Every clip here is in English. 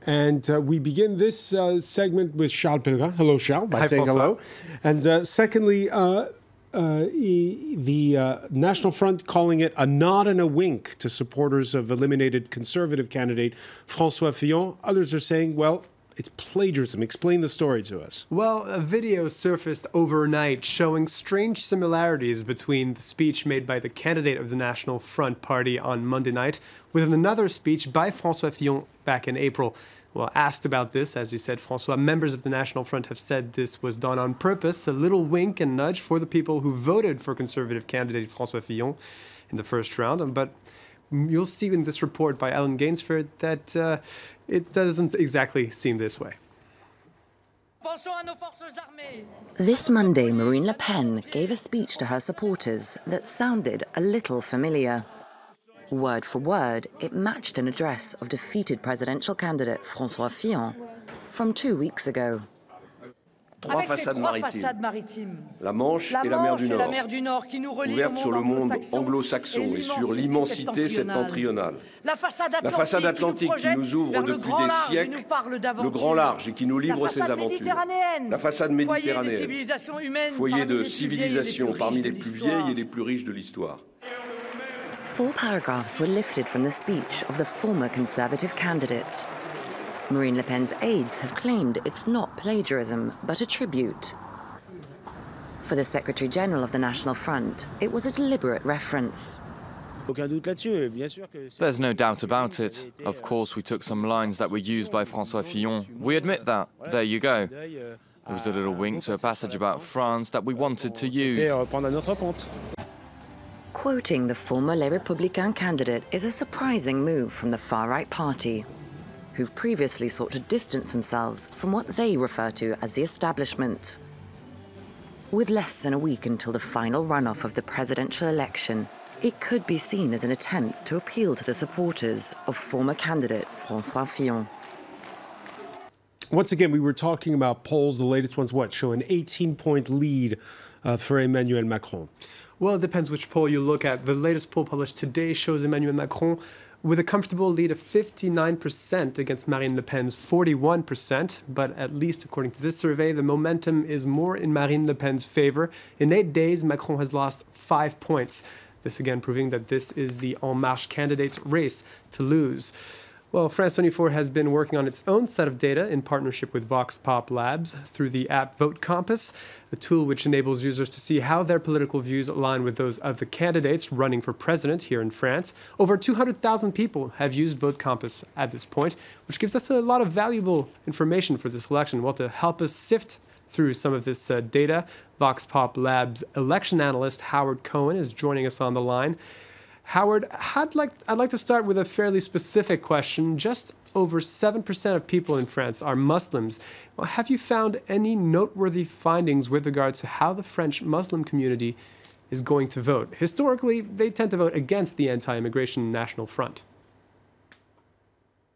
And we begin this segment with Charles Pellegrin. Hello, Charles, by saying François. hello. And secondly, the National Front calling it a nod and a wink to supporters of eliminated Conservative candidate François Fillon. Others are saying, well, it's plagiarism. Explain the story to us. Well, a video surfaced overnight showing strange similarities between the speech made by the candidate of the National Front Party on Monday night with another speech by François Fillon back in April. Well, asked about this, as you said, François, members of the National Front have said this was done on purpose, a little wink and nudge for the people who voted for Conservative candidate François Fillon in the first round. But you'll see in this report by Ellen Gainsford that it doesn't exactly seem this way. This Monday, Marine Le Pen gave a speech to her supporters that sounded a little familiar. Word for word, it matched an address of defeated presidential candidate François Fillon from 2 weeks ago. Trois façades maritimes, la Manche et la mer du Nord, ouvertes sur le monde anglo-saxon et sur l'immensité septentrionale. La façade atlantique qui nous ouvre depuis des siècles le grand large et qui nous livre ses aventures. La façade méditerranéenne, foyer de civilisation parmi les plus vieilles et les plus riches de l'histoire. 4 paragraphs were lifted from the speech of the former Conservative candidate. Marine Le Pen's aides have claimed it's not plagiarism, but a tribute. For the Secretary-General of the National Front, it was a deliberate reference. There's no doubt about it. Of course, we took some lines that were used by François Fillon. We admit that. There you go. It was a little wink to a passage about France that we wanted to use. Quoting the former Les Républicains candidate is a surprising move from the far-right party, who've previously sought to distance themselves from what they refer to as the establishment. With less than a week until the final runoff of the presidential election, it could be seen as an attempt to appeal to the supporters of former candidate François Fillon. Once again, we were talking about polls. The latest ones, show an 18-point lead for Emmanuel Macron. Well, it depends which poll you look at. The latest poll published today shows Emmanuel Macron with a comfortable lead of 59% against Marine Le Pen's 41%. But at least according to this survey, the momentum is more in Marine Le Pen's favor. In 8 days, Macron has lost 5 points. This again proving that this is the En Marche candidate's race to lose. Well, France 24 has been working on its own set of data in partnership with Vox Pop Labs through the app Vote Compass, a tool which enables users to see how their political views align with those of the candidates running for president here in France. Over 200,000 people have used Vote Compass at this point, which gives us a lot of valuable information for this election. Well, to help us sift through some of this data, Vox Pop Labs election analyst Howard Cohen is joining us on the line. Howard, I'd like to start with a fairly specific question. Just over 7% of people in France are Muslims. Well, have you found any noteworthy findings with regards to how the French Muslim community is going to vote? Historically, they tend to vote against the anti-immigration National Front.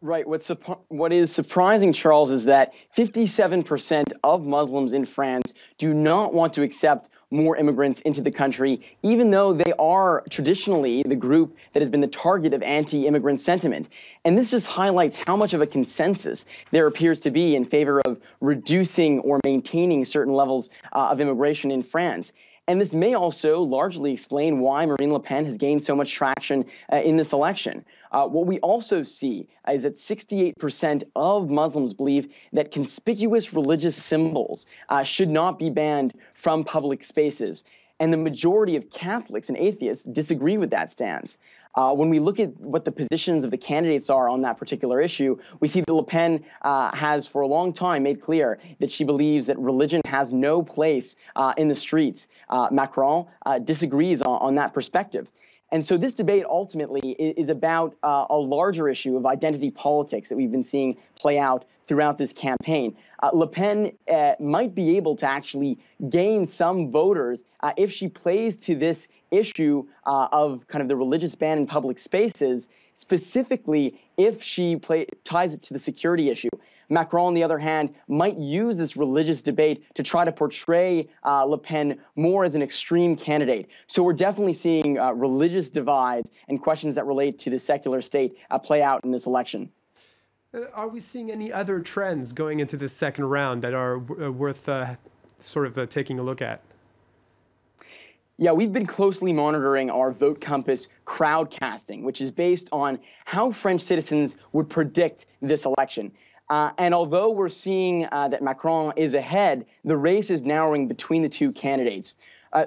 Right. What is surprising, Charles, is that 57% of Muslims in France do not want to accept more immigrants into the country, even though they are traditionally the group that has been the target of anti-immigrant sentiment. And this just highlights how much of a consensus there appears to be in favor of reducing or maintaining certain levels of immigration in France. And this may also largely explain why Marine Le Pen has gained so much traction in this election. What we also see is that 68% of Muslims believe that conspicuous religious symbols should not be banned from public spaces. And the majority of Catholics and atheists disagree with that stance. When we look at what the positions of the candidates are on that particular issue, we see that Le Pen has for a long time made clear that she believes that religion has no place in the streets. Macron disagrees on that perspective. And so this debate ultimately is about a larger issue of identity politics that we've been seeing play out throughout this campaign. Le Pen might be able to actually gain some voters if she plays to this issue of kind of the religious ban in public spaces, specifically if she ties it to the security issue. Macron, on the other hand, might use this religious debate to try to portray Le Pen more as an extreme candidate. So we're definitely seeing religious divides and questions that relate to the secular state play out in this election. Are we seeing any other trends going into the second round that are worth taking a look at? Yeah, we've been closely monitoring our Vote Compass crowdcasting, which is based on how French citizens would predict this election. And although we're seeing that Macron is ahead, the race is narrowing between the two candidates.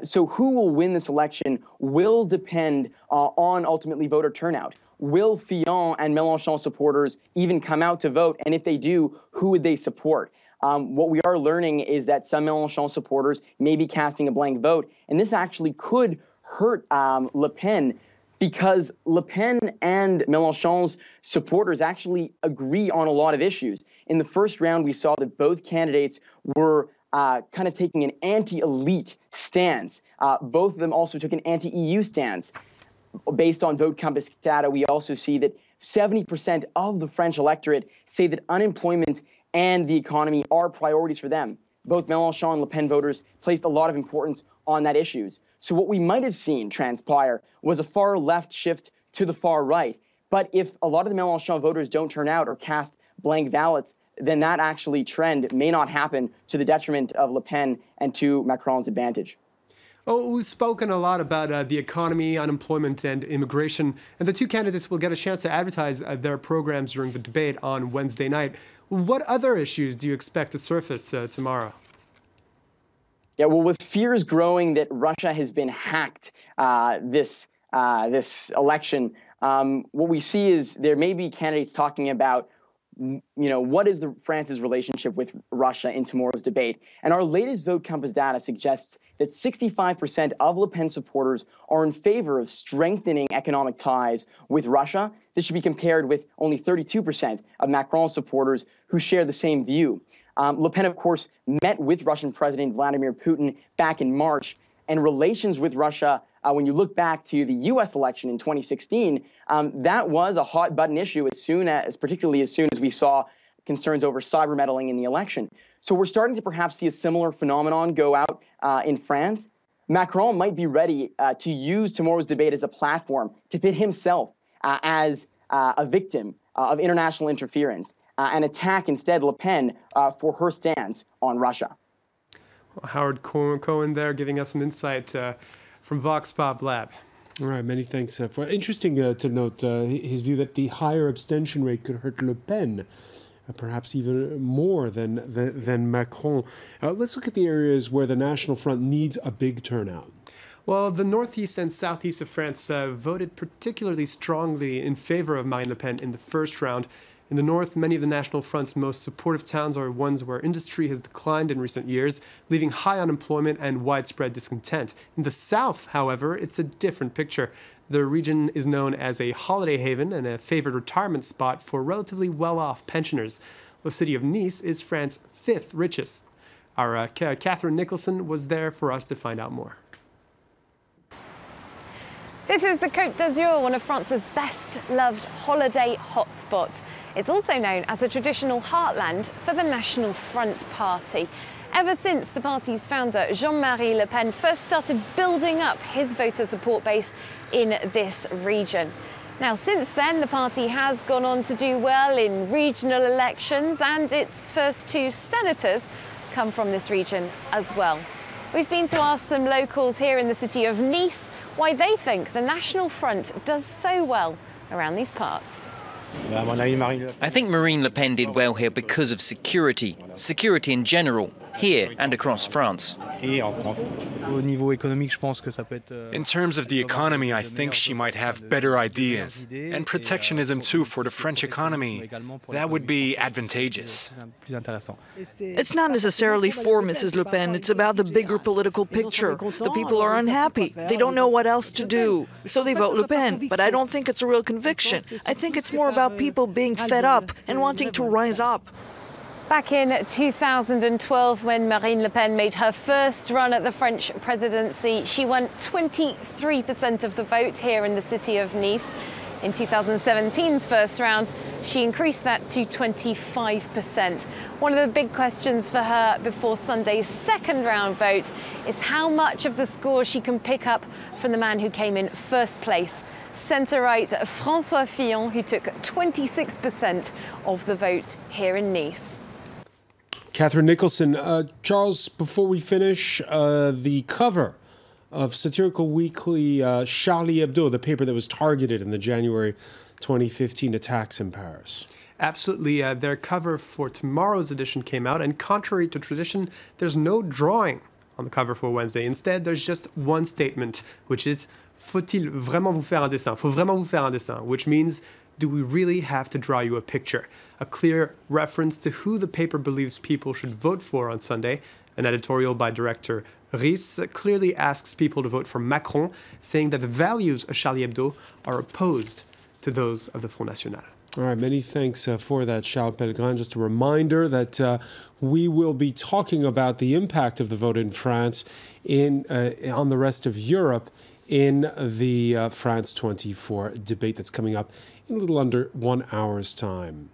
So who will win this election will depend on ultimately voter turnout. Will Fillon and Mélenchon supporters even come out to vote? And if they do, who would they support? What we are learning is that some Mélenchon supporters may be casting a blank vote, and this actually could hurt Le Pen, because Le Pen and Mélenchon's supporters actually agree on a lot of issues. In the first round, we saw that both candidates were kind of taking an anti-elite stance. Both of them also took an anti-EU stance. Based on Vote Compass data, we also see that 70% of the French electorate say that unemployment and the economy are priorities for them. Both Mélenchon and Le Pen voters placed a lot of importance on that issues. So what we might have seen transpire was a far left shift to the far right. But if a lot of the Mélenchon voters don't turn out or cast blank ballots, then that actually trend may not happen to the detriment of Le Pen and to Macron's advantage. Oh, we've spoken a lot about the economy, unemployment, and immigration, and the two candidates will get a chance to advertise their programs during the debate on Wednesday night. What other issues do you expect to surface tomorrow? Yeah, well, with fears growing that Russia has been hacked this election, what we see is there may be candidates talking about, what is France's relationship with Russia in tomorrow's debate? And our latest Vote Compass data suggests that 65% of Le Pen supporters are in favor of strengthening economic ties with Russia. This should be compared with only 32% of Macron's supporters who share the same view. Le Pen, of course, met with Russian President Vladimir Putin back in March, and relations with Russia, when you look back to the U.S. election in 2016, that was a hot-button issue particularly as soon as we saw concerns over cyber meddling in the election. So we're starting to perhaps see a similar phenomenon go out in France. Macron might be ready to use tomorrow's debate as a platform to pit himself as a victim of international interference and attack instead Le Pen for her stance on Russia. Howard Cohen there giving us some insight from Vox Pop Lab. All right, many thanks. Interesting to note his view that the higher abstention rate could hurt Le Pen, perhaps even more than Macron. Let's look at the areas where the National Front needs a big turnout. Well, the northeast and southeast of France voted particularly strongly in favor of Marine Le Pen in the first round. In the north, many of the National Front's most supportive towns are ones where industry has declined in recent years, leaving high unemployment and widespread discontent. In the south, however, it's a different picture. The region is known as a holiday haven and a favored retirement spot for relatively well-off pensioners. The city of Nice is France's fifth richest. Our Catherine Nicholson was there for us to find out more. This is the Côte d'Azur, one of France's best-loved holiday hotspots. It's also known as a traditional heartland for the National Front Party. Ever since the party's founder, Jean-Marie Le Pen, first started building up his voter support base in this region. Now, since then, the party has gone on to do well in regional elections, and its first two senators come from this region as well. We've been to ask some locals here in the city of Nice why they think the National Front does so well around these parts. I think Marine Le Pen did well here because of security in general, here and across France. In terms of the economy, I think she might have better ideas. And protectionism too for the French economy. That would be advantageous. It's not necessarily for Mrs. Le Pen, it's about the bigger political picture. The people are unhappy. They don't know what else to do. So they vote Le Pen. But I don't think it's a real conviction. I think it's more about people being fed up and wanting to rise up. Back in 2012, when Marine Le Pen made her first run at the French presidency, she won 23% of the vote here in the city of Nice. In 2017's first round, She increased that to 25%. One of the big questions for her before Sunday's second round vote is how much of the score she can pick up from the man who came in first place, centre-right François Fillon, who took 26% of the vote here in Nice. Catherine Nicholson. Charles, before we finish, the cover of satirical weekly Charlie Hebdo, the paper that was targeted in the January 2015 attacks in Paris. Absolutely. Their cover for tomorrow's edition came out, and contrary to tradition, there's no drawing on the cover for Wednesday. Instead, there's just one statement, which is Faut-il vraiment vous faire un dessin? Faut vraiment vous faire un dessin, which means, do we really have to draw you a picture? A clear reference to who the paper believes people should vote for on Sunday. An editorial by director Ries clearly asks people to vote for Macron, saying that the values of Charlie Hebdo are opposed to those of the Front National. All right, many thanks for that, Charles Pellegrin. Just a reminder that we will be talking about the impact of the vote in France on the rest of Europe in the France 24 debate that's coming up in a little under 1 hour's time.